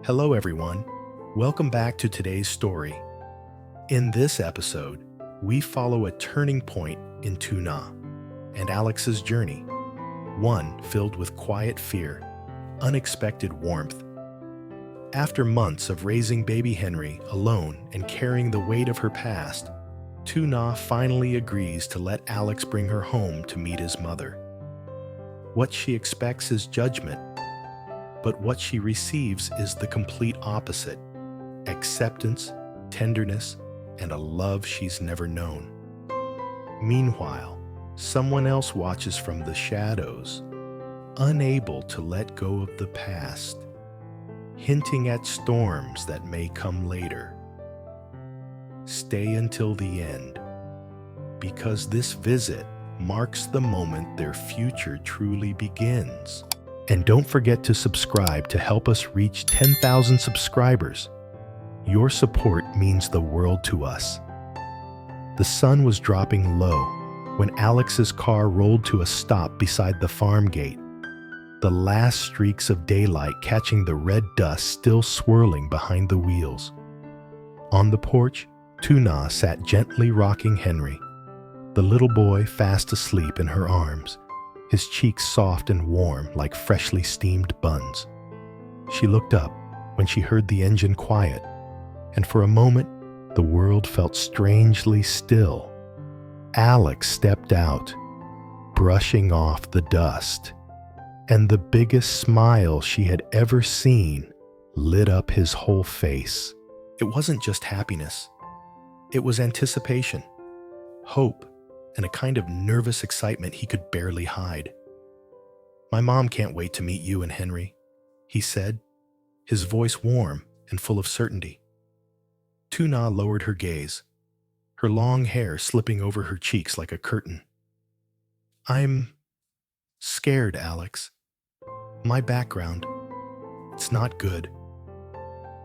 Hello, everyone. Welcome back to today's story. In this episode, we follow a turning point in Tuna and Alex's journey, one filled with quiet fear, unexpected warmth. After months of raising baby Henry alone and carrying the weight of her past, Tuna finally agrees to let Alex bring her home to meet his mother. What she expects is judgment, but what she receives is the complete opposite: acceptance, tenderness, and a love she's never known. Meanwhile, someone else watches from the shadows, unable to let go of the past, hinting at storms that may come later. Stay until the end, because this visit marks the moment their future truly begins. And don't forget to subscribe to help us reach 10,000 subscribers. Your support means the world to us. The sun was dropping low when Alex's car rolled to a stop beside the farm gate, the last streaks of daylight catching the red dust still swirling behind the wheels. On the porch, Tuna sat gently rocking Henry, the little boy fast asleep in her arms, his cheeks soft and warm like freshly steamed buns. She looked up when she heard the engine quiet, and for a moment, the world felt strangely still. Alex stepped out, brushing off the dust, and the biggest smile she had ever seen lit up his whole face. It wasn't just happiness. It was anticipation, hope, and a kind of nervous excitement he could barely hide. "My mom can't wait to meet you and Henry," he said, his voice warm and full of certainty. Tuna lowered her gaze, her long hair slipping over her cheeks like a curtain. "I'm scared, Alex. My background, it's not good."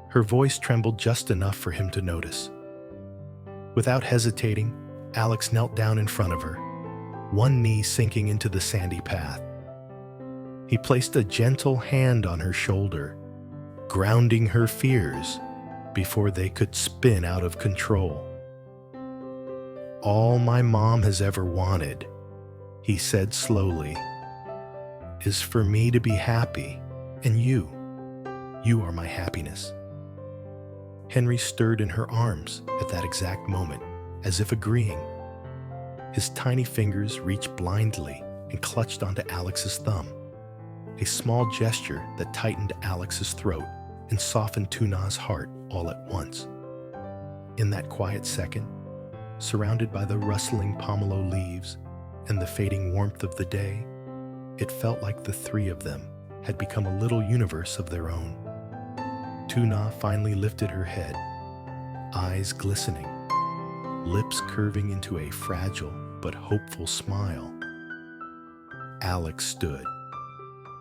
Her voice trembled just enough for him to notice. Without hesitating, Alex knelt down in front of her, one knee sinking into the sandy path. He placed a gentle hand on her shoulder, grounding her fears before they could spin out of control. "All my mom has ever wanted," he said slowly, "is for me to be happy, and you are my happiness." Henry stirred in her arms at that exact moment, as if agreeing. His tiny fingers reached blindly and clutched onto Alex's thumb, a small gesture that tightened Alex's throat and softened Tuna's heart all at once. In that quiet second, surrounded by the rustling pomelo leaves and the fading warmth of the day, it felt like the three of them had become a little universe of their own. Tuna finally lifted her head, eyes glistening, lips curving into a fragile but hopeful smile. Alex stood,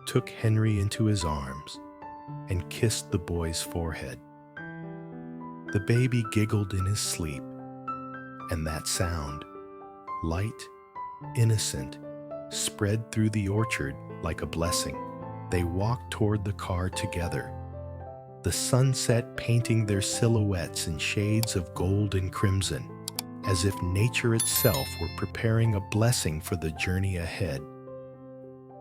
took Henry into his arms, and kissed the boy's forehead. The baby giggled in his sleep, and that sound, light, innocent, spread through the orchard like a blessing. They walked toward the car together, the sunset painting their silhouettes in shades of gold and crimson, as if nature itself were preparing a blessing for the journey ahead.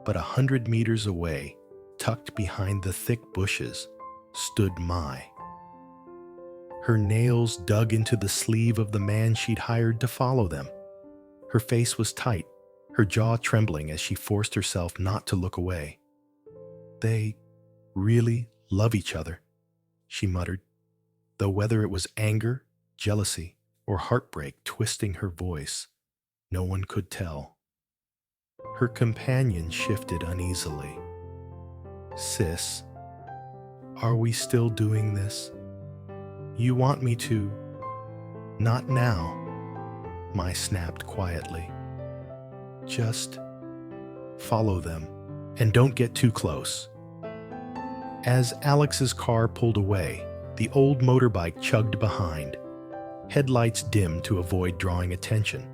But 100 meters away, tucked behind the thick bushes, stood Mai. Her nails dug into the sleeve of the man she'd hired to follow them. Her face was tight, her jaw trembling as she forced herself not to look away. "They really love each other," she muttered, though whether it was anger, jealousy, or heartbreak twisting her voice, no one could tell. Her companion shifted uneasily. "Sis, are we still doing this? You want me to?" "Not now," Mai snapped quietly. "Just follow them, and don't get too close." As Alex's car pulled away, the old motorbike chugged behind, headlights dimmed to avoid drawing attention.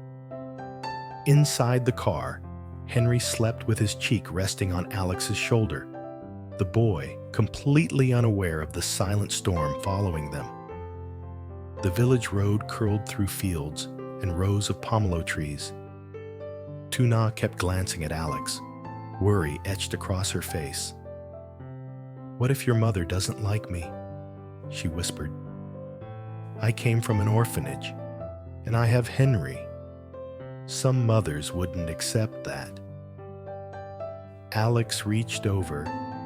Inside the car, Henry slept with his cheek resting on Alex's shoulder, the boy completely unaware of the silent storm following them. The village road curled through fields and rows of pomelo trees. Tuna kept glancing at Alex, worry etched across her face. "What if your mother doesn't like me?" she whispered. "I came from an orphanage, and I have Henry. Some mothers wouldn't accept that." Alex reached over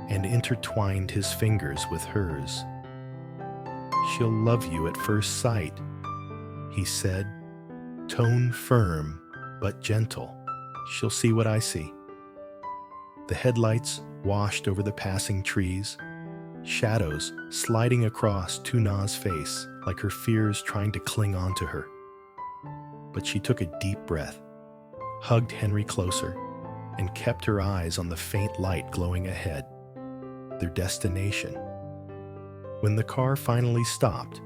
and intertwined his fingers with hers. "She'll love you at first sight," he said, tone firm but gentle. "She'll see what I see." The headlights washed over the passing trees, shadows sliding across Tuna's face like her fears trying to cling onto her. But she took a deep breath, hugged Henry closer, and kept her eyes on the faint light glowing ahead, their destination. When the car finally stopped,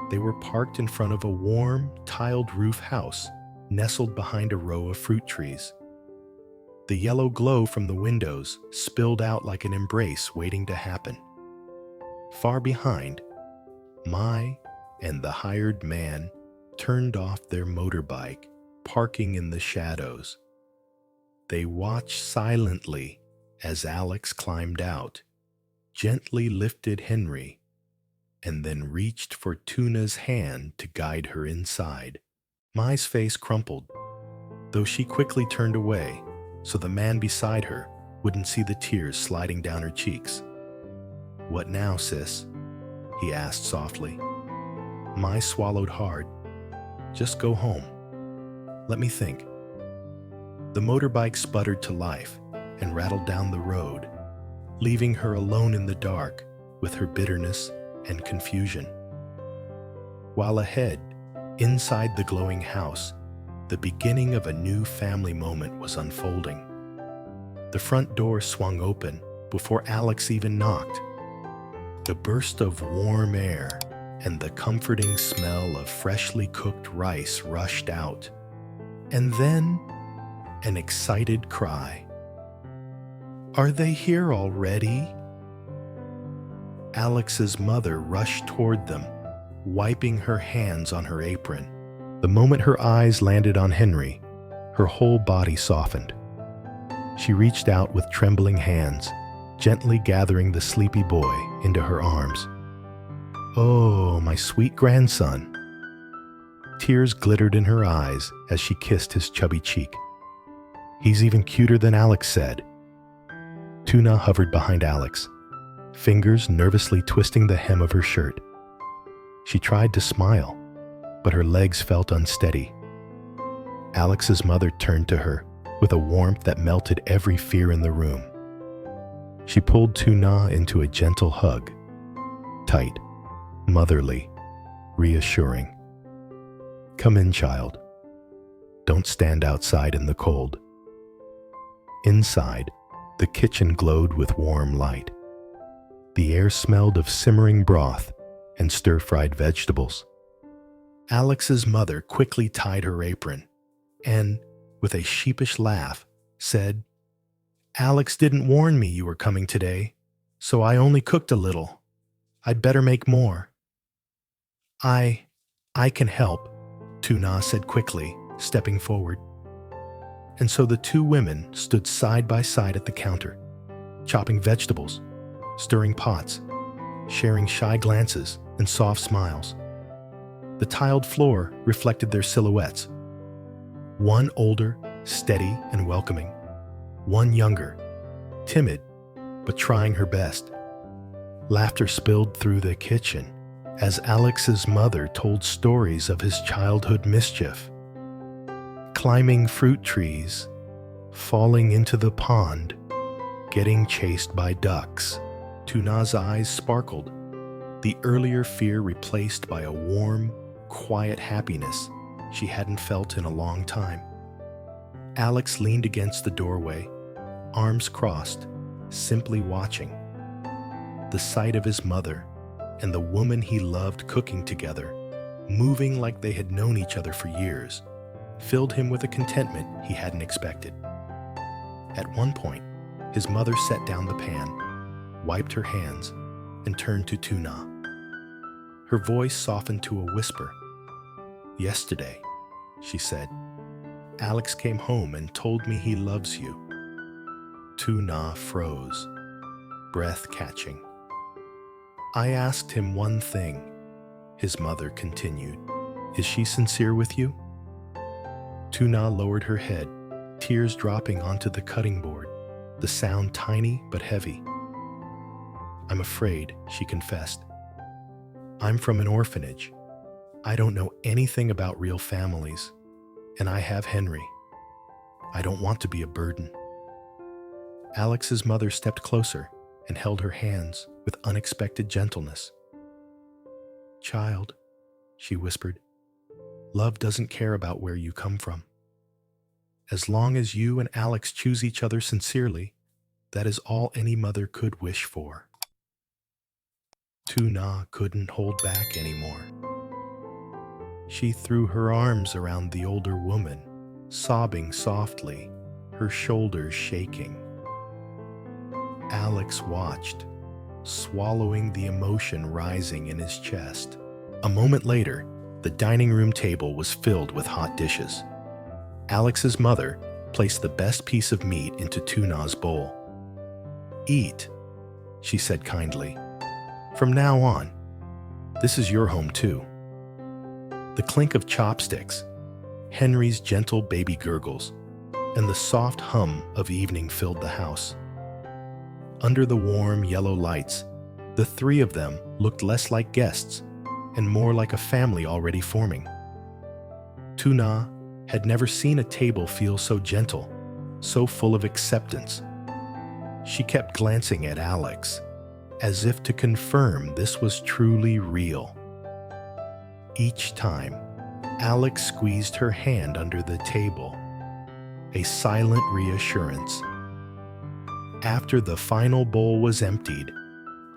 they were parked in front of a warm, tiled roof house nestled behind a row of fruit trees. The yellow glow from the windows spilled out like an embrace waiting to happen. Far behind, Mai and the hired man turned off their motorbike, parking in the shadows. They watched silently as Alex climbed out, gently lifted Henry, and then reached for Tuna's hand to guide her inside. Mai's face crumpled, though she quickly turned away so the man beside her wouldn't see the tears sliding down her cheeks. "What now, sis?" he asked softly. Mai swallowed hard. "Just go home. Let me think." The motorbike sputtered to life and rattled down the road, leaving her alone in the dark with her bitterness and confusion. While ahead, inside the glowing house, the beginning of a new family moment was unfolding. The front door swung open before Alex even knocked. The burst of warm air and the comforting smell of freshly cooked rice rushed out. And then, an excited cry. "Are they here already?" Alex's mother rushed toward them, wiping her hands on her apron. The moment her eyes landed on Henry, her whole body softened. She reached out with trembling hands, gently gathering the sleepy boy into her arms. "Oh, my sweet grandson." Tears glittered in her eyes as she kissed his chubby cheek. "He's even cuter than Alex said." Tuna hovered behind Alex, fingers nervously twisting the hem of her shirt. She tried to smile, but her legs felt unsteady. Alex's mother turned to her with a warmth that melted every fear in the room. She pulled Tuna into a gentle hug, tight, motherly, reassuring. "Come in, child. Don't stand outside in the cold." Inside, the kitchen glowed with warm light. The air smelled of simmering broth and stir-fried vegetables. Alex's mother quickly tied her apron and, with a sheepish laugh, said, "Alex didn't warn me you were coming today, so I only cooked a little. I'd better make more." I can help," Tuna said quickly, stepping forward. And so the two women stood side by side at the counter, chopping vegetables, stirring pots, sharing shy glances and soft smiles. The tiled floor reflected their silhouettes. One older, steady and welcoming. One younger, timid, but trying her best. Laughter spilled through the kitchen as Alex's mother told stories of his childhood mischief. Climbing fruit trees, falling into the pond, getting chased by ducks. Tuna's eyes sparkled, the earlier fear replaced by a warm, quiet happiness she hadn't felt in a long time. Alex leaned against the doorway, arms crossed, simply watching. The sight of his mother and the woman he loved cooking together, moving like they had known each other for years, filled him with a contentment he hadn't expected. At one point, his mother set down the pan, wiped her hands, and turned to Tuna. Her voice softened to a whisper. "Yesterday," she said, "Alex came home and told me he loves you." Tuna froze, breath catching. "I asked him one thing," his mother continued. "Is she sincere with you?" Tuna lowered her head, tears dropping onto the cutting board, the sound tiny but heavy. "I'm afraid," she confessed. "I'm from an orphanage. I don't know anything about real families, and I have Henry. I don't want to be a burden." Alex's mother stepped closer and held her hands with unexpected gentleness. "Child," she whispered, "love doesn't care about where you come from. As long as you and Alex choose each other sincerely, that is all any mother could wish for." Tuna couldn't hold back anymore. She threw her arms around the older woman, sobbing softly, her shoulders shaking. Alex watched, swallowing the emotion rising in his chest. A moment later, the dining room table was filled with hot dishes. Alex's mother placed the best piece of meat into Tuna's bowl. "Eat," she said kindly. "From now on, this is your home too." The clink of chopsticks, Henry's gentle baby gurgles, and the soft hum of evening filled the house. Under the warm yellow lights, the three of them looked less like guests and more like a family already forming. Tuna had never seen a table feel so gentle, so full of acceptance. She kept glancing at Alex, as if to confirm this was truly real. Each time, Alex squeezed her hand under the table, a silent reassurance. After the final bowl was emptied,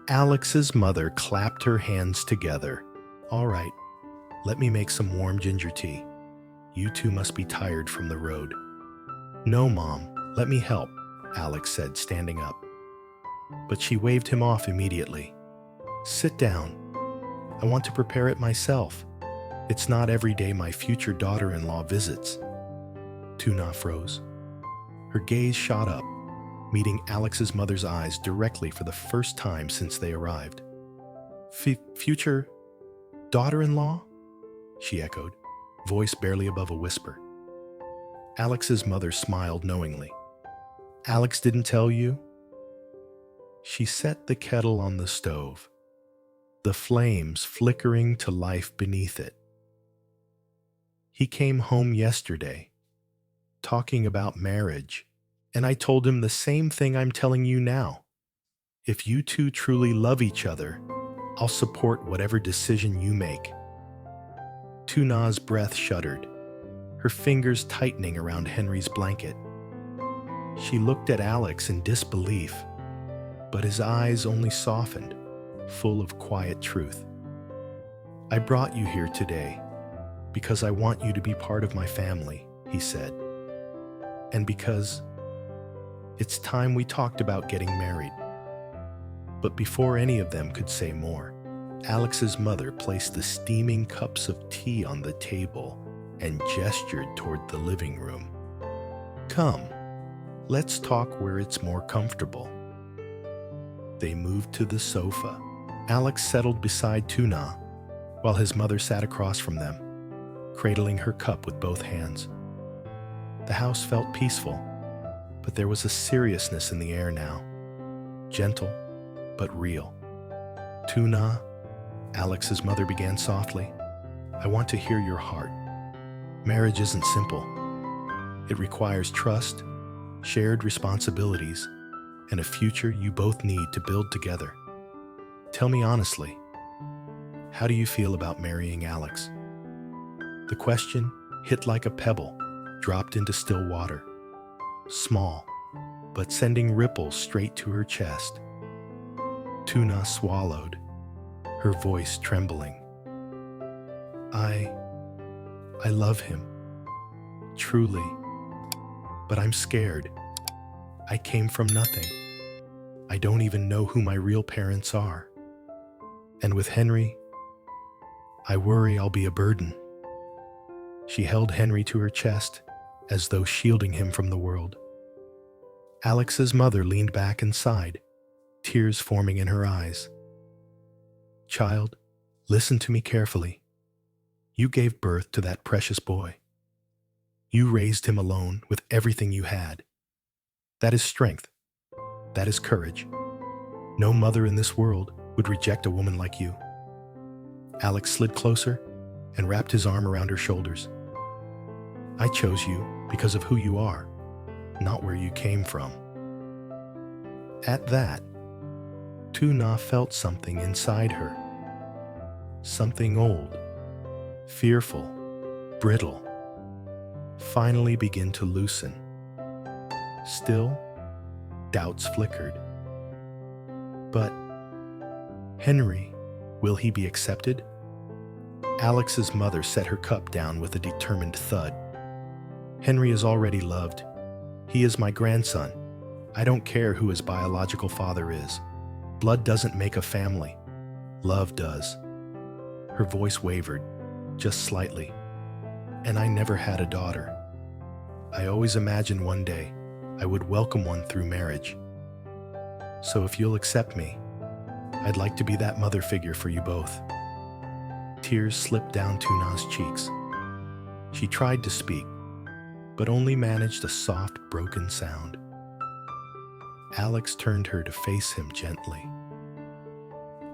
Alex's mother clapped her hands together. "All right, let me make some warm ginger tea. You two must be tired from the road." "No, Mom, let me help," Alex said, standing up. But she waved him off immediately. "Sit down. I want to prepare it myself. It's not every day my future daughter-in-law visits." Tuna froze. Her gaze shot up, meeting Alex's mother's eyes directly for the first time since they arrived. Future daughter-in-law?" she echoed, voice barely above a whisper. Alex's mother smiled knowingly. "Alex didn't tell you?" She set the kettle on the stove, the flames flickering to life beneath it. "He came home yesterday, talking about marriage, and I told him the same thing I'm telling you now. If you two truly love each other, I'll support whatever decision you make." Tuna's breath shuddered, her fingers tightening around Henry's blanket. She looked at Alex in disbelief, but his eyes only softened, full of quiet truth. "I brought you here today because I want you to be part of my family," he said. "And because it's time we talked about getting married." But before any of them could say more, Alex's mother placed the steaming cups of tea on the table and gestured toward the living room. "Come, let's talk where it's more comfortable." They moved to the sofa. Alex settled beside Tuna, while his mother sat across from them, cradling her cup with both hands. The house felt peaceful, but there was a seriousness in the air now, gentle but real. "Tuna," Alex's mother began softly, "I want to hear your heart. Marriage isn't simple. It requires trust, shared responsibilities, and a future you both need to build together. Tell me honestly, how do you feel about marrying Alex?" The question hit like a pebble dropped into still water, small, but sending ripples straight to her chest. Tuna swallowed, her voice trembling. I love him, truly, but I'm scared. I came from nothing. I don't even know who my real parents are. And with Henry, I worry I'll be a burden." She held Henry to her chest, as though shielding him from the world. Alex's mother leaned back and sighed, tears forming in her eyes. "Child, listen to me carefully. You gave birth to that precious boy. You raised him alone with everything you had. That is strength. That is courage. No mother in this world would reject a woman like you." Alex slid closer and wrapped his arm around her shoulders. "I chose you because of who you are, not where you came from." At that, Tuna felt something inside her. Something old, fearful, brittle, finally begin to loosen. Still, doubts flickered. But, Henry, will he be accepted? Alex's mother set her cup down with a determined thud. "Henry is already loved. He is my grandson. I don't care who his biological father is. Blood doesn't make a family. Love does." Her voice wavered, just slightly. "And I never had a daughter. I always imagined one day I would welcome one through marriage. So if you'll accept me, I'd like to be that mother figure for you both." Tears slipped down Tuna's cheeks. She tried to speak, but only managed a soft, broken sound. Alex turned her to face him gently.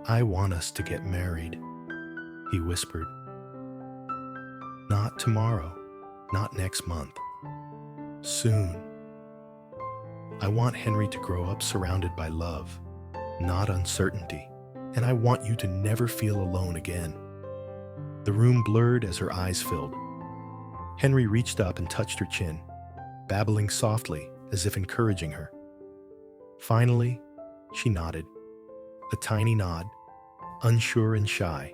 "I want us to get married," he whispered. "Not tomorrow, not next month. Soon. I want Henry to grow up surrounded by love, not uncertainty, and I want you to never feel alone again." The room blurred as her eyes filled. Henry reached up and touched her chin, babbling softly as if encouraging her. Finally, she nodded. A tiny nod, unsure and shy,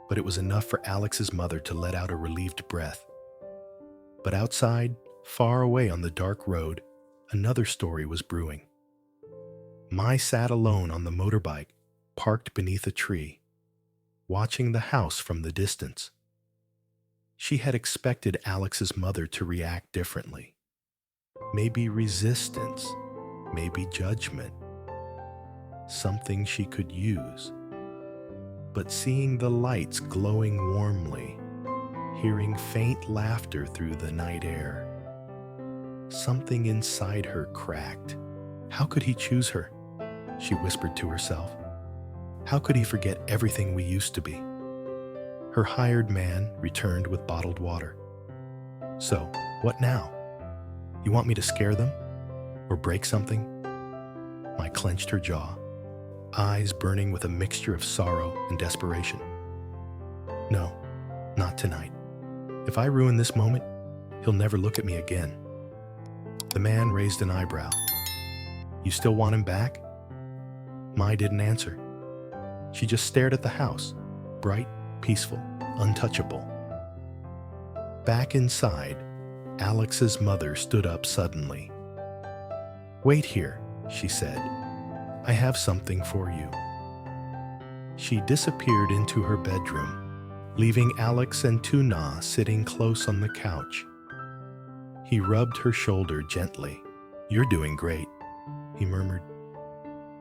but it was enough for Alex's mother to let out a relieved breath. But outside, far away on the dark road, another story was brewing. Mai sat alone on the motorbike, parked beneath a tree, watching the house from the distance. She had expected Alex's mother to react differently. Maybe resistance, maybe judgment. Something she could use. But seeing the lights glowing warmly, hearing faint laughter through the night air, something inside her cracked. How could he choose her? She whispered to herself. How could he forget everything we used to be? Her hired man returned with bottled water. "So, what now? You want me to scare them? Or break something?" Mai clenched her jaw, eyes burning with a mixture of sorrow and desperation. "No, not tonight. If I ruin this moment, he'll never look at me again." The man raised an eyebrow. "You still want him back?" Mai didn't answer. She just stared at the house, bright, peaceful, untouchable. Back inside, Alex's mother stood up suddenly. "Wait here," she said. "I have something for you." She disappeared into her bedroom, leaving Alex and Tuna sitting close on the couch. He rubbed her shoulder gently. "You're doing great," he murmured.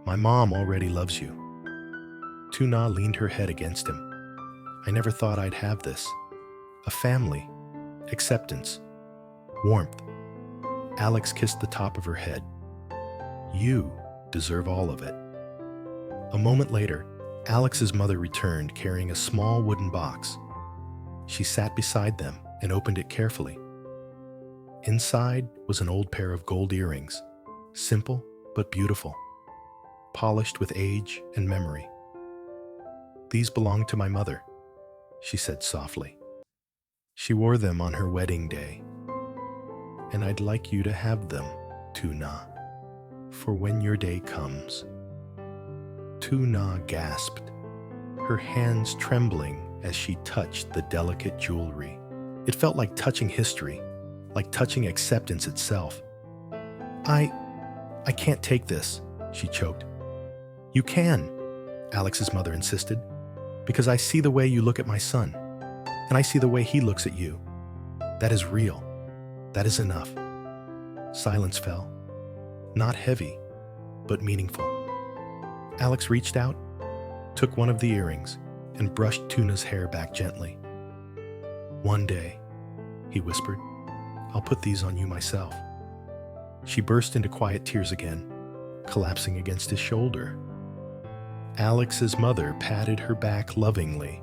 "My mom already loves you." Tuna leaned her head against him. "I never thought I'd have this. A family, acceptance, warmth." Alex kissed the top of her head. "You deserve all of it." A moment later, Alex's mother returned carrying a small wooden box. She sat beside them and opened it carefully. Inside was an old pair of gold earrings, simple but beautiful, polished with age and memory. "These belong to my mother," she said softly. "She wore them on her wedding day. And I'd like you to have them, Tuna, for when your day comes." Tuna gasped, her hands trembling as she touched the delicate jewelry. It felt like touching history, like touching acceptance itself. I can't take this," she choked. You can, Alex's mother insisted, because I see the way you look at my son, and I see the way he looks at you. That is real. That is enough. Silence fell, not heavy, but meaningful. Alex reached out, took one of the earrings, and brushed Tuna's hair back gently. One day, he whispered, I'll put these on you myself. She burst into quiet tears again, collapsing against his shoulder. Alex's mother patted her back lovingly